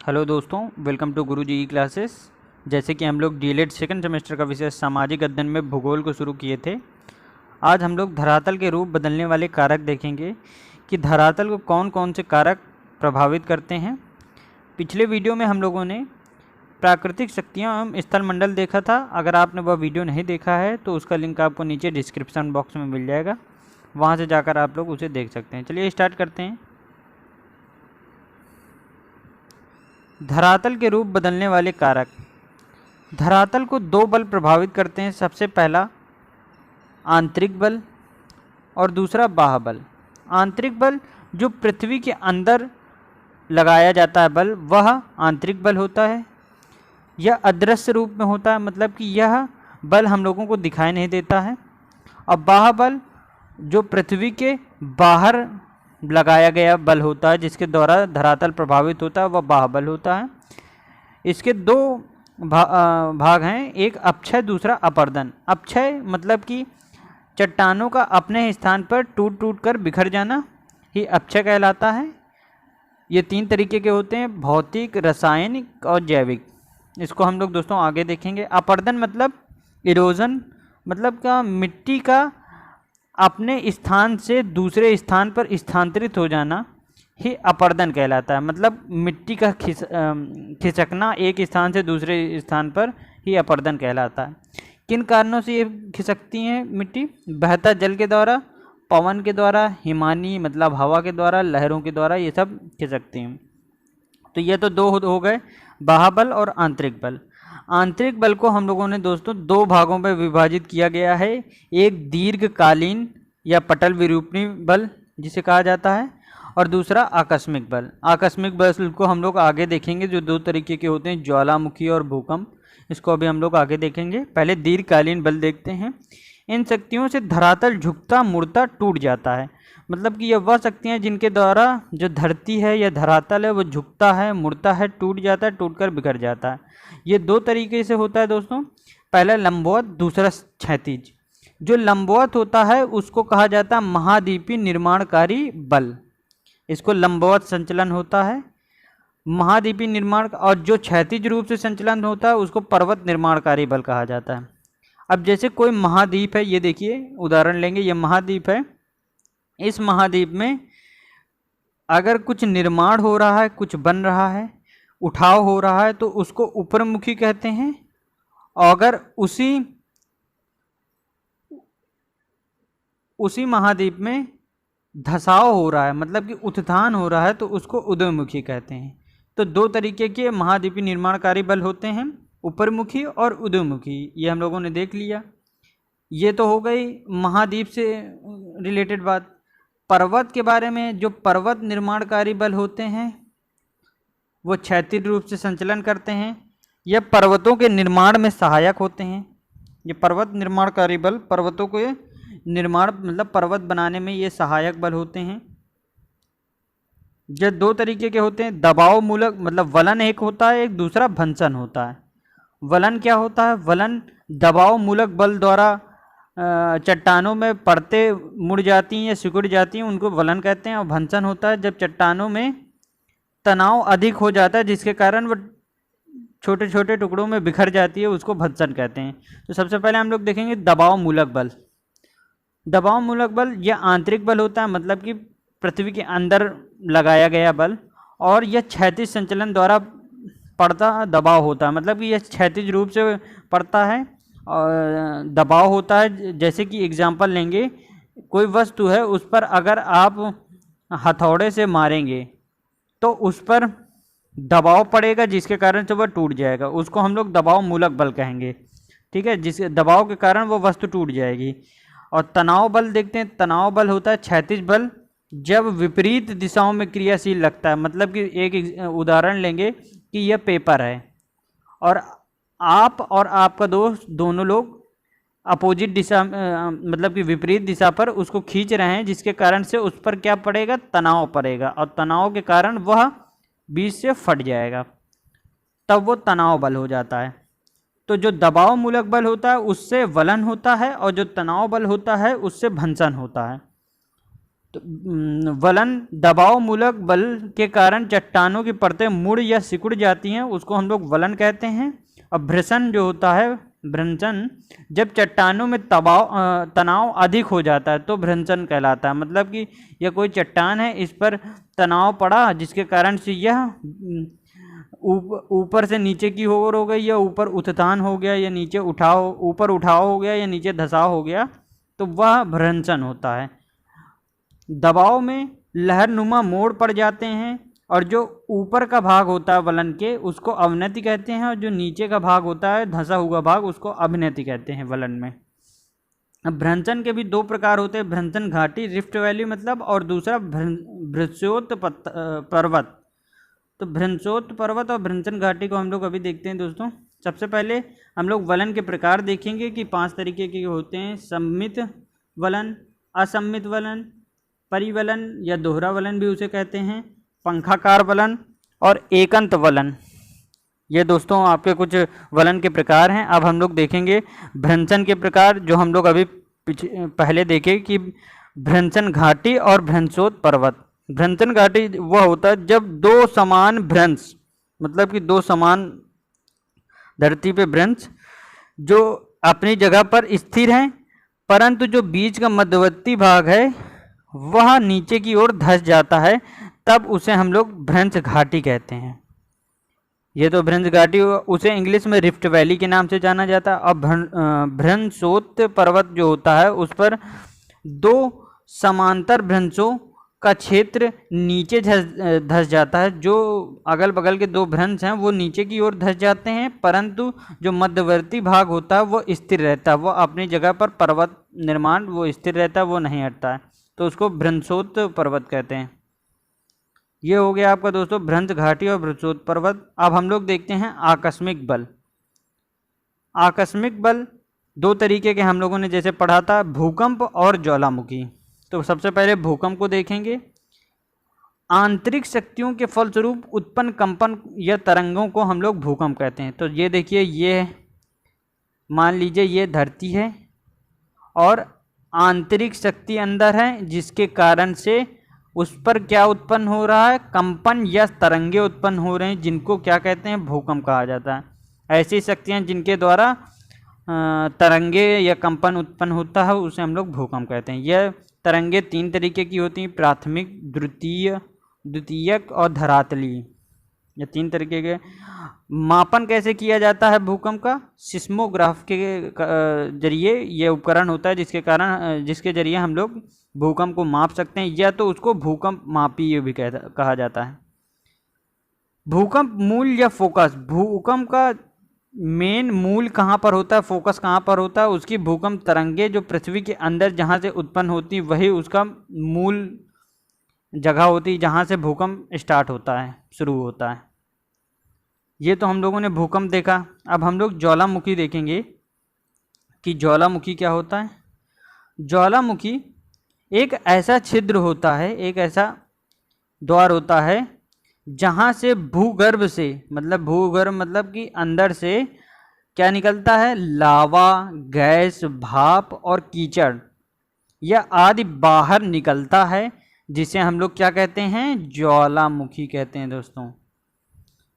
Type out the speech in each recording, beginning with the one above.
Hello दोस्तों, welcome to Guru ji E classes. जैसे कि हम लोग डीएलएड सेकंड सेमेस्टर का विषय सामाजिक अध्ययन में भूगोल को शुरू किए थे। आज हम लोग धरातल के रूप बदलने वाले कारक देखेंगे कि धरातल को कौन कौन से कारक प्रभावित करते हैं। पिछले वीडियो में हम लोगों ने प्राकृतिक शक्तियाँ एवं स्थलमंडल देखा था। अगर आपने वह वीडियो नहीं देखा है तो उसका लिंक आपको नीचे डिस्क्रिप्शन बॉक्स में मिल जाएगा, वहाँ से जाकर आप लोग उसे देख सकते हैं। चलिए स्टार्ट करते हैं। धरातल के रूप बदलने वाले कारक। धरातल को दो बल प्रभावित करते हैं। सबसे पहला आंतरिक बल और दूसरा बाह्य बल। आंतरिक बल जो पृथ्वी के अंदर लगाया जाता है बल, वह आंतरिक बल होता है। यह अदृश्य रूप में होता है, मतलब कि यह बल हम लोगों को दिखाई नहीं देता है। और बाह्य बल जो पृथ्वी के बाहर लगाया गया बल होता है, जिसके द्वारा धरातल प्रभावित होता है, वह बाह्य बल होता है। इसके दो भाग हैं, एक अपक्षय दूसरा अपर्दन। अपक्षय मतलब कि चट्टानों का अपने स्थान पर टूट टूट कर बिखर जाना ही अपक्षय कहलाता है। ये तीन तरीके के होते हैं, भौतिक, रासायनिक और जैविक। इसको हम लोग दोस्तों आगे देखेंगे। अपर्दन मतलब इरोजन, मतलब का मिट्टी का अपने स्थान से दूसरे स्थान पर स्थानांतरित हो जाना ही अपर्दन कहलाता है। मतलब मिट्टी का खिसकना एक स्थान से दूसरे स्थान पर ही अपर्दन कहलाता है। किन कारणों से ये खिसकती हैं मिट्टी? बहता जल के द्वारा, पवन के द्वारा, हिमानी मतलब हवा के द्वारा, लहरों के द्वारा, ये सब खिसकती हैं। तो ये तो दो हो गए, बाह्य बल और आंतरिक बल। आंतरिक बल को हम लोगों ने दोस्तों दो भागों में विभाजित किया गया है। एक दीर्घकालीन या पटल विरूपणी बल जिसे कहा जाता है, और दूसरा आकस्मिक बल। आकस्मिक बल को हम लोग आगे देखेंगे, जो दो तरीके के होते हैं, ज्वालामुखी और भूकंप। इसको अभी हम लोग आगे देखेंगे। पहले दीर्घकालीन बल देखते हैं। इन शक्तियों से धरातल झुकता, मुड़ता, टूट जाता है। मतलब कि यह वह शक्तियाँ जिनके द्वारा जो धरती है या धरातल है वो झुकता है, मुड़ता है, टूट जाता है, टूटकर बिखर जाता है। ये दो तरीके से होता है दोस्तों। पहला लंबवत, दूसरा क्षैतिज। जो लंबवत होता है उसको कहा जाता है महाद्वीपीय निर्माणकारी बल। इसको लंबवत संचलन होता है, महाद्वीपीय निर्माण। और जो क्षैतिज रूप से संचलन होता है उसको पर्वत निर्माणकारी बल कहा जाता है। अब जैसे कोई महाद्वीप है, ये देखिए उदाहरण लेंगे, ये महाद्वीप है। इस महाद्वीप में अगर कुछ निर्माण हो रहा है, कुछ बन रहा है, उठाव हो रहा है, तो उसको ऊपरमुखी कहते हैं। और अगर उसी महाद्वीप में धसाव हो रहा है, मतलब कि उत्थान हो रहा है, तो उसको उदयमुखी कहते हैं। तो दो तरीके के महाद्वीपीय निर्माणकारी बल होते हैं, ऊपरमुखी और उदयमुखी। ये हम लोगों ने देख लिया। ये तो हो गई महाद्वीप से रिलेटेड बात। पर्वत के बारे में, जो पर्वत निर्माणकारी बल होते हैं वो क्षैतिज रूप से संचलन करते हैं। यह पर्वतों के निर्माण में सहायक होते हैं। ये पर्वत निर्माणकारी बल पर्वतों के निर्माण मतलब पर्वत बनाने में ये सहायक बल होते हैं। ये दो तरीके के होते हैं, दबाव मूलक मतलब वलन एक होता है, एक दूसरा भंसन होता है। वलन क्या होता है? वलन दबाव मूलक बल द्वारा चट्टानों में परतें मुड़ जाती हैं या सिकुड़ जाती हैं, उनको वलन कहते हैं। और भंसन होता है जब चट्टानों में तनाव अधिक हो जाता है, जिसके कारण वो छोटे छोटे टुकड़ों में बिखर जाती है, उसको भंसन कहते हैं। तो सबसे पहले हम लोग देखेंगे दबाव मूलक बल। दबाव मूलक बल यह आंतरिक बल होता है, मतलब कि पृथ्वी के अंदर लगाया गया बल। और यह क्षैतिज संचलन द्वारा पड़ता दबाव होता है, मतलब कि यह क्षैतिज रूप से पड़ता है और दबाव होता है। जैसे कि एग्जांपल लेंगे, कोई वस्तु है, उस पर अगर आप हथौड़े से मारेंगे तो उस पर दबाव पड़ेगा, जिसके कारण से वह टूट जाएगा। उसको हम लोग दबाव मूलक बल कहेंगे, ठीक है, जिस दबाव के कारण वो वस्तु टूट जाएगी। और तनाव बल देखते हैं। तनाव बल होता है क्षैतिज बल जब विपरीत दिशाओं में क्रियाशील लगता है। मतलब कि एक उदाहरण लेंगे कि यह पेपर है और आप और आपका दोस्त दोनों लोग अपोजिट दिशा मतलब कि विपरीत दिशा पर उसको खींच रहे हैं, जिसके कारण से उस पर क्या पड़ेगा? तनाव पड़ेगा। और तनाव के कारण वह बीच से फट जाएगा, तब वो तनाव बल हो जाता है। तो जो दबाव मूलक बल होता है उससे वलन होता है, और जो तनाव बल होता है उससे भंसन होता है। तो वलन दबाव मूलक बल के कारण चट्टानों की परतें मुड़ या सिकुड़ जाती हैं, उसको हम लोग वलन कहते हैं। और भ्रंशन जो होता है, भ्रंशन जब चट्टानों में तनाव अधिक हो जाता है तो भ्रंशन कहलाता है। मतलब कि यह कोई चट्टान है, इस पर तनाव पड़ा जिसके कारण से यह ऊपर से नीचे की ओर हो गई, या ऊपर उत्थान हो गया, या नीचे ऊपर उठाव हो गया, या नीचे धसाव हो गया, तो वह भ्रंशन होता है। दबाव में लहरनुमा मोड़ पड़ जाते हैं, और जो ऊपर का भाग होता है वलन के उसको अवनति कहते हैं, और जो नीचे का भाग होता है धंसा हुआ भाग उसको अभिनति कहते हैं वलन में। अब भ्रंशन के भी दो प्रकार होते हैं, भ्रंशन घाटी रिफ्ट वैली मतलब, और दूसरा भ्रंशोत पर्वत। तो भ्रंशोत पर्वत और भ्रंशन घाटी को हम लोग अभी देखते हैं दोस्तों। सबसे पहले हम लोग वलन के प्रकार देखेंगे कि 5 तरीके के होते हैं: सम्मित वलन, असम्मित वलन, परिवलन या दोहरा वलन भी उसे कहते हैं, पंखाकार वलन और एकंत वलन। ये दोस्तों आपके कुछ वलन के प्रकार हैं। अब हम लोग देखेंगे भ्रंशन के प्रकार, जो हम लोग अभी पहले देखे कि भ्रंशन घाटी और भ्रंशोत पर्वत। भ्रंशन घाटी वह होता है जब दो समान भ्रंश, मतलब कि दो समान धरती पे भ्रंश जो अपनी जगह पर स्थिर हैं, परंतु जो बीच का मध्यवर्ती भाग है वह नीचे की ओर धंस जाता है, तब उसे हम लोग भ्रंश घाटी कहते हैं। ये तो भ्रंश घाटी, उसे इंग्लिश में रिफ्ट वैली के नाम से जाना जाता है। और भ्रंशोत पर्वत जो होता है उस पर दो समांतर भ्रंशों का क्षेत्र नीचे धंस जाता है। जो अगल बगल के दो भ्रंश हैं वो नीचे की ओर धंस जाते हैं, परंतु जो मध्यवर्ती भाग होता है वो स्थिर रहता है, वो अपनी जगह पर पर्वत निर्माण वो स्थिर रहता है, वो नहीं हटता है, तो उसको भ्रंशोत पर्वत कहते हैं। ये हो गया आपका दोस्तों भ्रंश घाटी और भ्रंशोत पर्वत। अब हम लोग देखते हैं आकस्मिक बल। आकस्मिक बल दो तरीके के हम लोगों ने जैसे पढ़ा था, भूकंप और ज्वालामुखी। तो सबसे पहले भूकंप को देखेंगे। आंतरिक शक्तियों के फलस्वरूप उत्पन्न कंपन या तरंगों को हम लोग भूकंप कहते हैं। तो ये देखिए, ये मान लीजिए ये धरती है और आंतरिक शक्ति अंदर है, जिसके कारण से उस पर क्या उत्पन्न हो रहा है, कंपन या तरंगे उत्पन्न हो रहे हैं, जिनको क्या कहते हैं, भूकंप कहा जाता है। ऐसी शक्तियाँ जिनके द्वारा तरंगे या कंपन उत्पन्न होता है उसे हम लोग भूकंप कहते हैं। यह तरंगे 3 तरीके की होती हैं, प्राथमिक, द्वितीयक और धरातलीय। ये 3 तरीके के। मापन कैसे किया जाता है भूकंप का? सिस्मोग्राफ के जरिए ये उपकरण होता है, जिसके जरिए हम लोग भूकंप को माप सकते हैं, या तो उसको भूकंप मापी भी कहा जाता है। भूकंप मूल या फोकस, भूकंप का मेन मूल कहाँ पर होता है, फोकस कहाँ पर होता है, उसकी भूकंप तरंगे जो पृथ्वी के अंदर जहाँ से उत्पन्न होती है वही उसका मूल जगह होती है जहाँ से भूकंप स्टार्ट होता है, शुरू होता है। ये तो हम लोगों ने भूकंप देखा। अब हम लोग ज्वालामुखी देखेंगे कि ज्वालामुखी क्या होता है। ज्वालामुखी एक ऐसा छिद्र होता है, एक ऐसा द्वार होता है जहाँ से भूगर्भ से, मतलब भूगर्भ मतलब कि अंदर से क्या निकलता है, लावा, गैस, भाप और कीचड़ या आदि बाहर निकलता है, जिसे हम लोग क्या कहते हैं, ज्वालामुखी कहते हैं दोस्तों।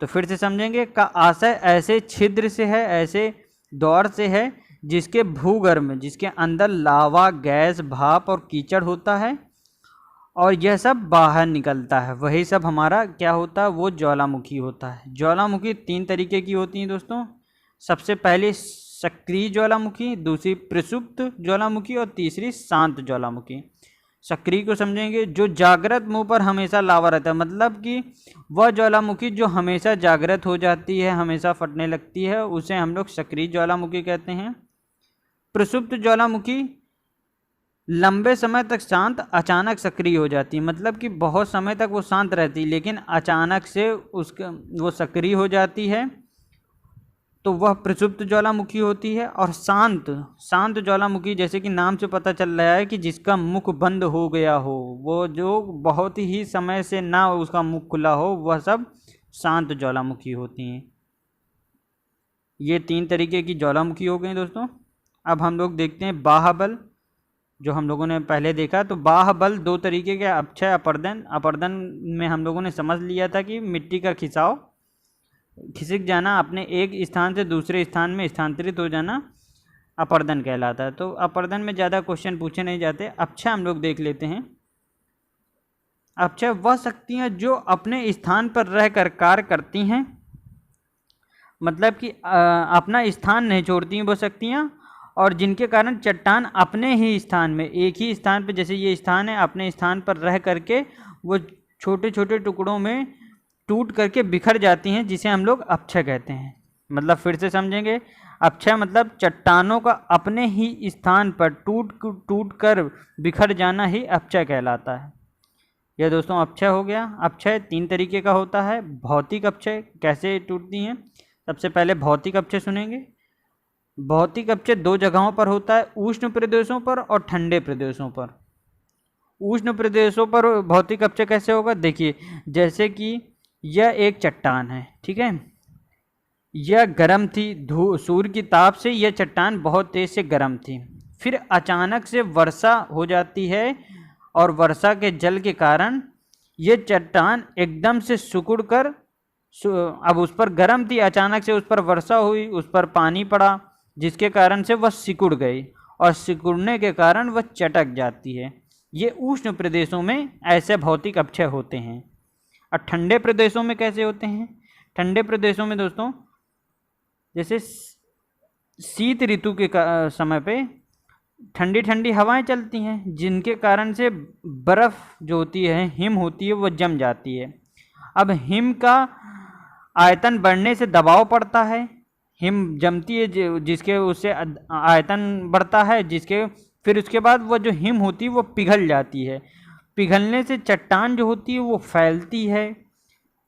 तो फिर से समझेंगे का आशय ऐसे छिद्र से है, ऐसे द्वार से है जिसके भूगर्भ में, जिसके अंदर लावा, गैस, भाप और कीचड़ होता है और यह सब बाहर निकलता है, वही सब हमारा क्या होता है, वो ज्वालामुखी होता है। ज्वालामुखी 3 तरीके की होती हैं दोस्तों। सबसे पहले सक्रिय ज्वालामुखी, दूसरी प्रसुप्त ज्वालामुखी और तीसरी शांत ज्वालामुखी। सक्रिय को समझेंगे, जो जागृत मुंह पर हमेशा लावा रहता है, मतलब कि वह ज्वालामुखी जो हमेशा जागृत हो जाती है, हमेशा फटने लगती है, उसे हम लोग सक्रिय ज्वालामुखी कहते हैं। प्रसुप्त ज्वालामुखी लंबे समय तक शांत, अचानक सक्रिय हो जाती है, मतलब कि बहुत समय तक वो शांत रहती है लेकिन अचानक से वो सक्रिय हो जाती है, तो वह प्रसुप्त ज्वालामुखी होती है। और शांत ज्वालामुखी, जैसे कि नाम से पता चल रहा है कि जिसका मुख बंद हो गया हो, वो जो बहुत ही समय से ना उसका मुख खुला हो, वह सब शांत ज्वालामुखी होती हैं। ये 3 तरीके की ज्वालामुखी हो गई दोस्तों। अब हम लोग देखते हैं बाह्य बल। जो हम लोगों ने पहले देखा। तो बाह्य बल दो तरीके के, अपक्षय अपर्दन। अपर्दन में हम लोगों ने समझ लिया था कि मिट्टी का खिंचाव, खिसक जाना, अपने एक स्थान से दूसरे स्थान में स्थानांतरित हो जाना अपर्दन कहलाता है। तो अपर्दन में ज़्यादा क्वेश्चन पूछे नहीं जाते। अपक्षय हम लोग देख लेते हैं। अपक्षय वह शक्तियाँ जो अपने स्थान पर रहकर कार्य करती हैं, मतलब कि अपना स्थान नहीं छोड़ती हैं वो शक्तियाँ, और जिनके कारण चट्टान अपने ही स्थान में, एक ही स्थान पर, जैसे ये स्थान है, अपने स्थान पर रह करके वो छोटे छोटे टुकड़ों में टूट करके बिखर जाती हैं, जिसे हम लोग अपक्षय कहते हैं। मतलब फिर से समझेंगे, अपक्षय मतलब चट्टानों का अपने ही स्थान पर टूट कर बिखर जाना ही अपक्षय कहलाता है। यह दोस्तों अपक्षय हो गया। अपक्षय 3 तरीके का होता है। भौतिक अपक्षय कैसे टूटती हैं, सबसे पहले भौतिक अपक्षय सुनेंगे। भौतिक अपक्षय 2 जगहों पर होता है, उष्ण प्रदेशों पर और ठंडे प्रदेशों पर। उष्ण प्रदेशों पर भौतिक अपक्षय कैसे होगा, देखिए, जैसे कि यह एक चट्टान है, ठीक है, यह गर्म थी, सूर्य की ताप से यह चट्टान बहुत तेज से गर्म थी, फिर अचानक से वर्षा हो जाती है और वर्षा के जल के कारण यह चट्टान एकदम से सिकुड़ कर, अब उस पर गर्म थी, अचानक से उस पर वर्षा हुई, उस पर पानी पड़ा, जिसके कारण से वह सिकुड़ गई, और सिकुड़ने के कारण वह चटक जाती है। ये उष्ण प्रदेशों में ऐसे भौतिक अपक्षय होते हैं। और ठंडे प्रदेशों में कैसे होते हैं, ठंडे प्रदेशों में दोस्तों जैसे शीत ऋतु के समय पे ठंडी ठंडी हवाएं चलती हैं, जिनके कारण से बर्फ़ जो होती है, हिम होती है, वो जम जाती है। अब हिम का आयतन बढ़ने से दबाव पड़ता है, हिम जमती है, जिसके उससे आयतन बढ़ता है, जिसके फिर उसके बाद वो जो हिम होती है वो पिघल जाती है। पिघलने से चट्टान जो होती है वो फैलती है।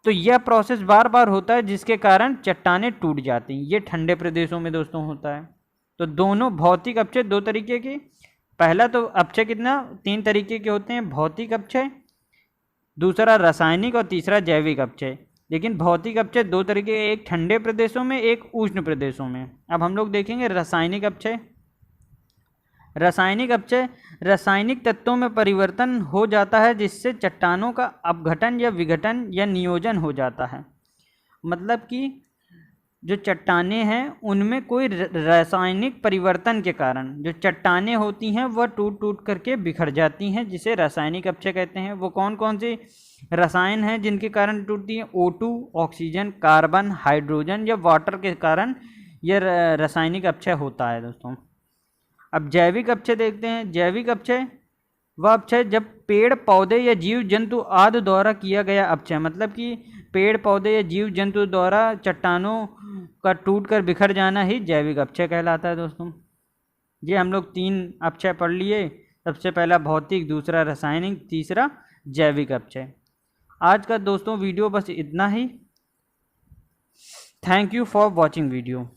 तो यह प्रोसेस बार बार होता है, जिसके कारण चट्टानें टूट जाती हैं। ये ठंडे प्रदेशों में दोस्तों होता है। तो दोनों भौतिक अपक्षय 2 तरीके के, पहला तो अपक्षय कितना 3 तरीके के होते हैं, भौतिक अपक्षय, दूसरा रासायनिक और तीसरा जैविक अपक्षय। लेकिन भौतिक अपक्षय 2 तरीके, एक ठंडे प्रदेशों में, एक उष्ण प्रदेशों में। अब हम लोग देखेंगे रासायनिक अपक्षय। रासायनिक अपक्षय रासायनिक तत्वों में परिवर्तन हो जाता है, जिससे चट्टानों का अपघटन या विघटन या नियोजन हो जाता है। मतलब कि जो चट्टानें हैं उनमें कोई रासायनिक परिवर्तन के कारण जो चट्टानें होती हैं वह टूट टूट करके बिखर जाती हैं, जिसे रासायनिक अपक्षय कहते हैं। वो कौन कौन से रसायन हैं जिनके कारण टूटती हैं, O2, ऑक्सीजन, कार्बन, हाइड्रोजन या वाटर के कारण यह रासायनिक अपक्षय होता है दोस्तों। अब जैविक अपक्षय देखते हैं। जैविक अपक्षय वह अपक्षय जब पेड़ पौधे या जीव जंतु आदि द्वारा किया गया अपक्षय, मतलब कि पेड़ पौधे या जीव जंतु द्वारा चट्टानों का टूट कर बिखर जाना ही जैविक अपक्षय कहलाता है दोस्तों। ये हम लोग 3 अपक्षय पढ़ लिए, सबसे पहला भौतिक, दूसरा रासायनिक, तीसरा जैविक अपक्षय। आज का दोस्तों वीडियो बस इतना ही। Thank you for watching video.